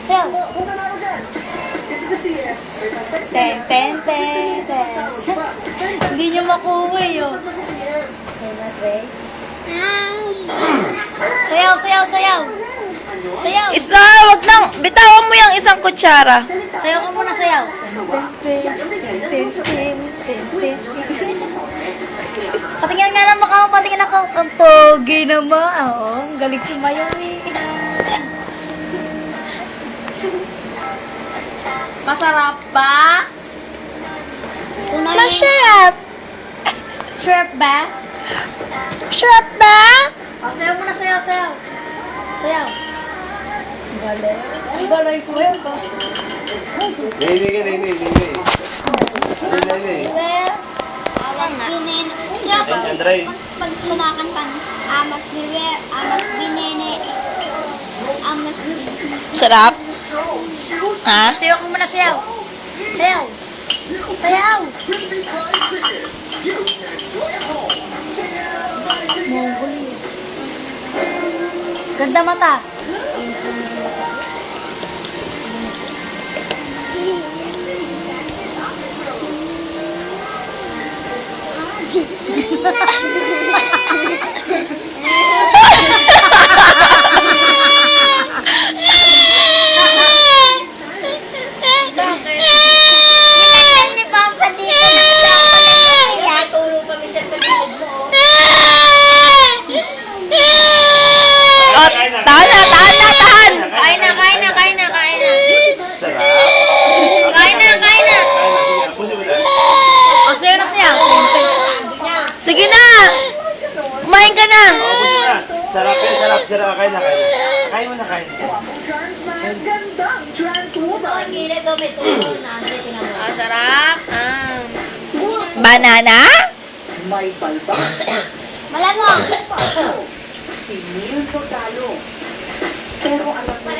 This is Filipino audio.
Sayaw. Ten, ten, ten, ten. Hindi niyo makuha yun. Sayaw, sayaw, sayaw. Sayaw. Isa, wag nang, bitawan mo yung isang kutsara. Sayaw ka muna, sayaw. Patingin nga lang mukha mo, patingin ako. Ang pogi naman. Oo, ang galing sumayaw eh. Masarap ba? Masarap. Sure ba? Masarap ba? O, sayaw muna, sayaw, sayaw. Sayaw. Galing. Ang galing sumayaw ka. Nini ka, Nini. Awan nga. Andray. Pag kumakanta, amas biwe, amas binene, amas Sarap? Ha? Sayaw ka muna, sayaw. Sayaw. Sayaw. Mongoli. Ganda mata. Hindi pa pa dito. Kaya tulong kami siya sa gilid mo. Oh, tahan na, tahan na, tahan! Kain na, kain na, kain na, kain na. Sarap. Kain na, kain na. Puso mo na. O, sayaw na, sayaw. Sige na! Kumain ka na! Oo, puso na. Sarap yan, sarap. Kain na. Kain mo na, kain. Gilid o may tulong na. Sarap. Banana? May balbas. Malamang. Si Neil Bordalo. Pero alam mo